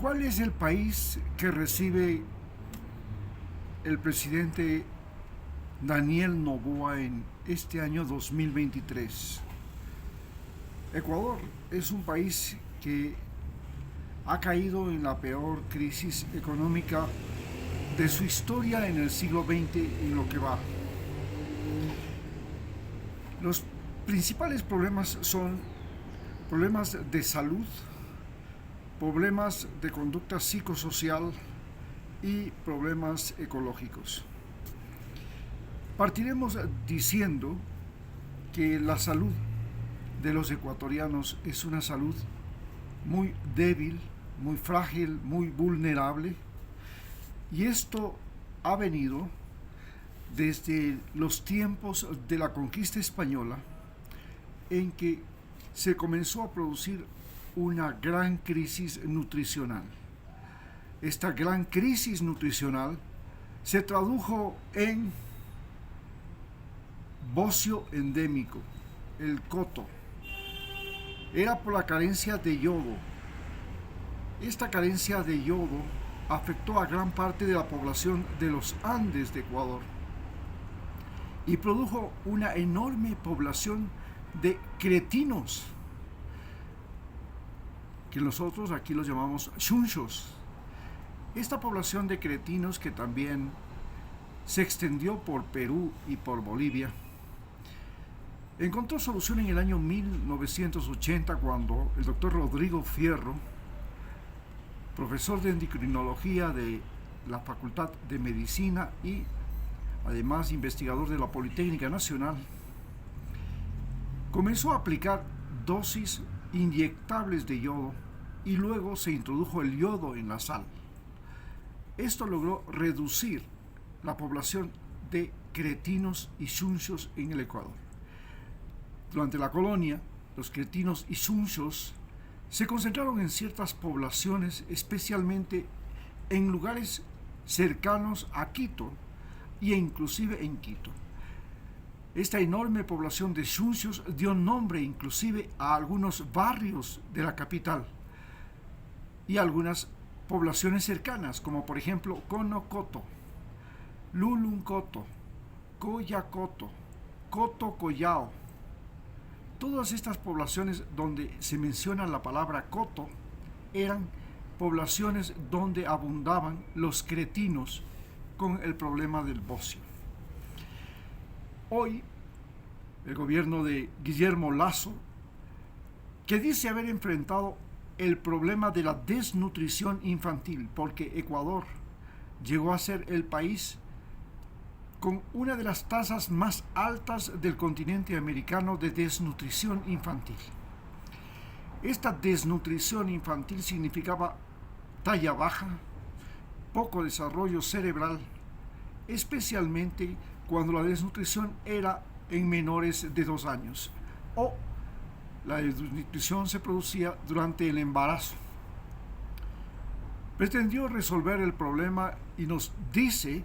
¿Cuál es el país que recibe el presidente Daniel Noboa en este año 2023? Ecuador es un país que ha caído en la peor crisis económica de su historia en el siglo XX en lo que va. Los principales problemas son problemas de salud, problemas de conducta psicosocial y problemas ecológicos. Partiremos diciendo que la salud de los ecuatorianos es una salud muy débil, muy frágil, muy vulnerable, y esto ha venido desde los tiempos de la conquista española, en que se comenzó a producir una gran crisis nutricional. Esta gran crisis nutricional se tradujo en bocio endémico, el coto. Era por la carencia de yodo. Esta carencia de yodo afectó a gran parte de la población de los Andes de Ecuador y produjo una enorme población de cretinos, que nosotros aquí los llamamos chunchos. Esta población de cretinos, que también se extendió por Perú y por Bolivia, encontró solución en el año 1980 cuando el doctor Rodrigo Fierro, profesor de endocrinología de la Facultad de Medicina y además investigador de la Politécnica Nacional, comenzó a aplicar dosis inyectables de yodo y luego se introdujo el yodo en la sal. Esto logró reducir la población de cretinos y chunchos en el Ecuador. Durante la colonia, los cretinos y chunchos se concentraron en ciertas poblaciones, especialmente en lugares cercanos a Quito e inclusive en Quito. Esta enorme población de chunchos dio nombre inclusive a algunos barrios de la capital y algunas poblaciones cercanas, como por ejemplo Conocoto, Luluncoto, Coyacoto, Coto Collao. Todas estas poblaciones donde se menciona la palabra coto eran poblaciones donde abundaban los cretinos con el problema del bocio. Hoy, el gobierno de Guillermo Lasso, que dice haber enfrentado el problema de la desnutrición infantil, porque Ecuador llegó a ser el país con una de las tasas más altas del continente americano de desnutrición infantil. Esta desnutrición infantil significaba talla baja, poco desarrollo cerebral, especialmente cuando la desnutrición era en menores de 2 años o la desnutrición se producía durante el embarazo. Pretendió resolver el problema y nos dice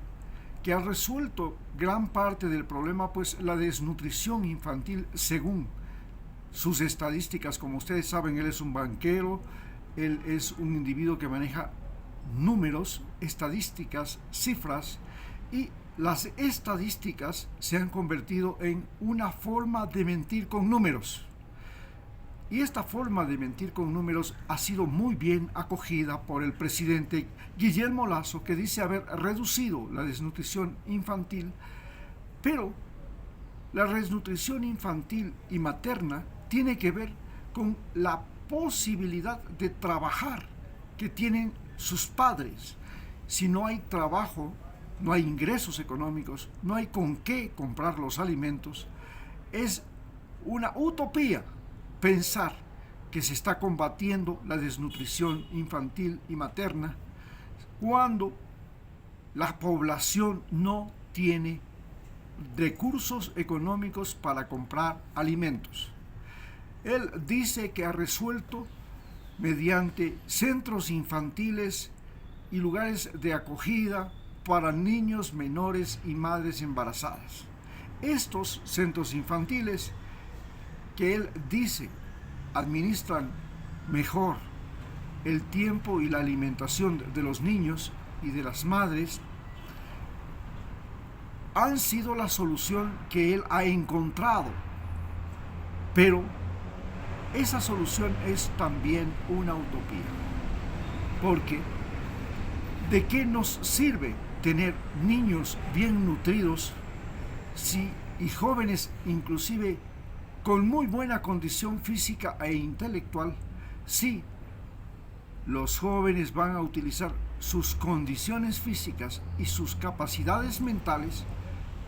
que ha resuelto gran parte del problema, pues la desnutrición infantil, según sus estadísticas, como ustedes saben, él es un banquero, él es un individuo que maneja números, estadísticas, cifras, y las estadísticas se han convertido en una forma de mentir con números. Y esta forma de mentir con números ha sido muy bien acogida por el presidente Guillermo Lasso, que dice haber reducido la desnutrición infantil, pero la desnutrición infantil y materna tiene que ver con la posibilidad de trabajar que tienen sus padres. Si no hay trabajo, no hay ingresos económicos, no hay con qué comprar los alimentos, es una utopía pensar que se está combatiendo la desnutrición infantil y materna cuando la población no tiene recursos económicos para comprar alimentos. Él dice que ha resuelto mediante centros infantiles y lugares de acogida para niños menores y madres embarazadas. Estos centros infantiles, que él dice administran mejor el tiempo y la alimentación de los niños y de las madres han sido la solución que él ha encontrado. Pero esa solución es también una utopía. Porque ¿de qué nos sirve tener niños bien nutridos y jóvenes inclusive con muy buena condición física e intelectual si los jóvenes van a utilizar sus condiciones físicas y sus capacidades mentales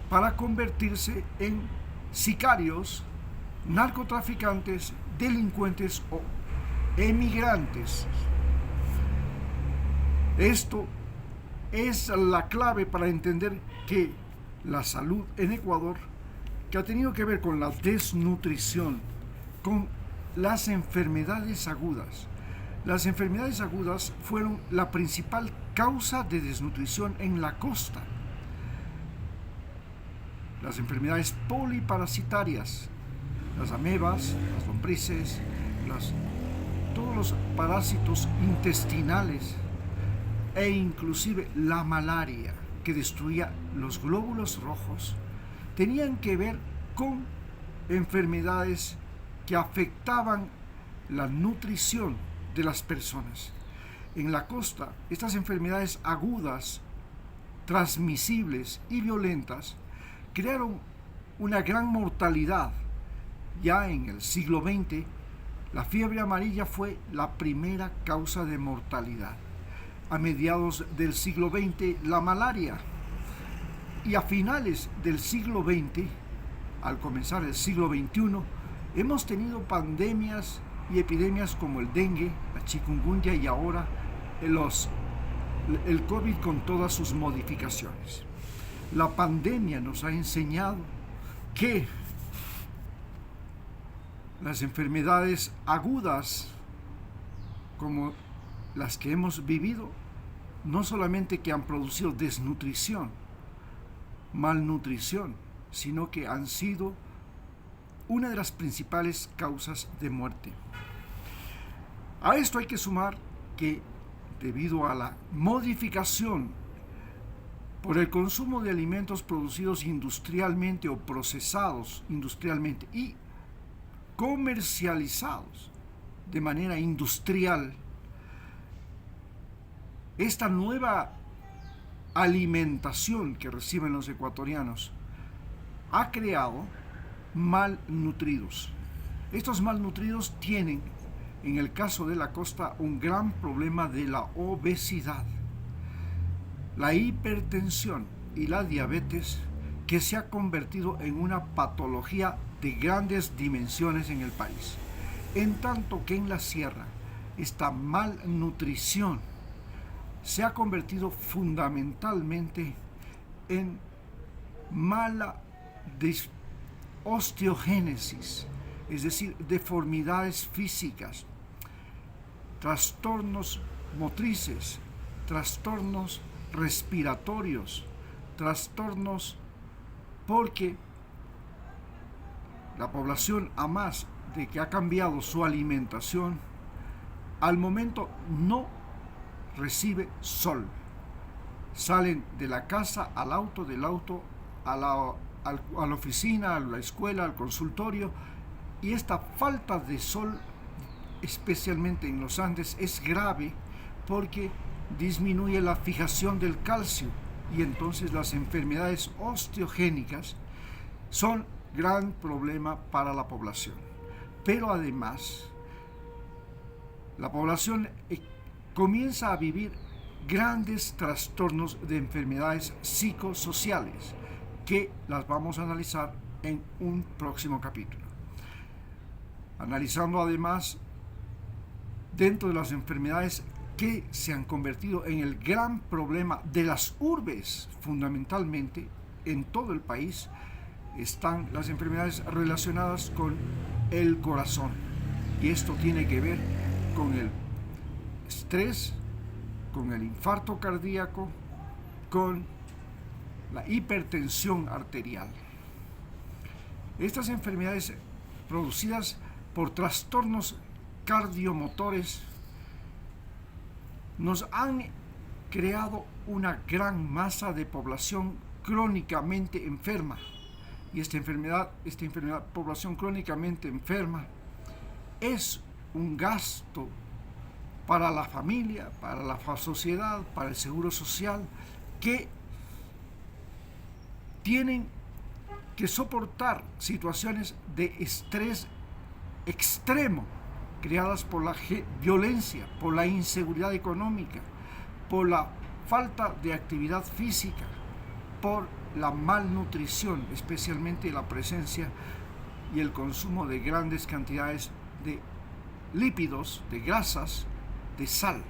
para convertirse en sicarios, narcotraficantes, delincuentes o emigrantes? Esto es la clave para entender que la salud en Ecuador, que ha tenido que ver con la desnutrición, con las enfermedades agudas. Las enfermedades agudas fueron la principal causa de desnutrición en la costa. Las enfermedades poliparasitarias, las amebas, las lombrices, todos los parásitos intestinales e inclusive la malaria que destruía los glóbulos rojos, tenían que ver con enfermedades que afectaban la nutrición de las personas. En la costa, estas enfermedades agudas, transmisibles y violentas crearon una gran mortalidad. Ya en el siglo XX, la fiebre amarilla fue la primera causa de mortalidad. A mediados del siglo XX, la malaria. Y a finales del siglo XX, al comenzar el siglo XXI, hemos tenido pandemias y epidemias como el dengue, la chikungunya y ahora el COVID con todas sus modificaciones. La pandemia nos ha enseñado que las enfermedades agudas como las que hemos vivido, no solamente que han producido desnutrición, malnutrición, sino que han sido una de las principales causas de muerte. A esto hay que sumar que debido a la modificación por el consumo de alimentos producidos industrialmente o procesados industrialmente y comercializados de manera industrial, esta nueva alimentación que reciben los ecuatorianos ha creado malnutridos. Estos malnutridos tienen, en el caso de la costa, un gran problema de la obesidad, la hipertensión y la diabetes, que se ha convertido en una patología de grandes dimensiones en el país. En tanto que en la sierra, esta malnutrición se ha convertido fundamentalmente en mala osteogénesis, es decir, deformidades físicas, trastornos motrices, trastornos respiratorios, trastornos porque la población, a más de que ha cambiado su alimentación, al momento no recibe sol. Salen de la casa al auto, del auto a la oficina, a la escuela, al consultorio, y esta falta de sol, especialmente en los Andes, es grave porque disminuye la fijación del calcio y entonces las enfermedades osteogénicas son gran problema para la población. Pero además, la población comienza a vivir grandes trastornos de enfermedades psicosociales que las vamos a analizar en un próximo capítulo. Analizando además dentro de las enfermedades que se han convertido en el gran problema de las urbes, fundamentalmente en todo el país, están las enfermedades relacionadas con el corazón. Y esto tiene que ver con el estrés, con el infarto cardíaco, con la hipertensión arterial. Estas enfermedades producidas por trastornos cardiomotores nos han creado una gran masa de población crónicamente enferma. Y esta enfermedad, población crónicamente enferma, es un gasto para la familia, para la sociedad, para el seguro social, que tienen que soportar situaciones de estrés extremo creadas por la violencia, por la inseguridad económica, por la falta de actividad física, por la malnutrición, especialmente la presencia y el consumo de grandes cantidades de lípidos, de grasas, de sal.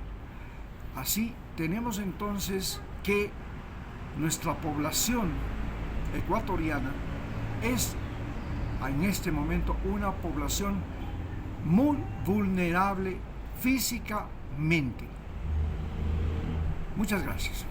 Así tenemos entonces que nuestra población ecuatoriana es en este momento una población muy vulnerable físicamente. Muchas gracias.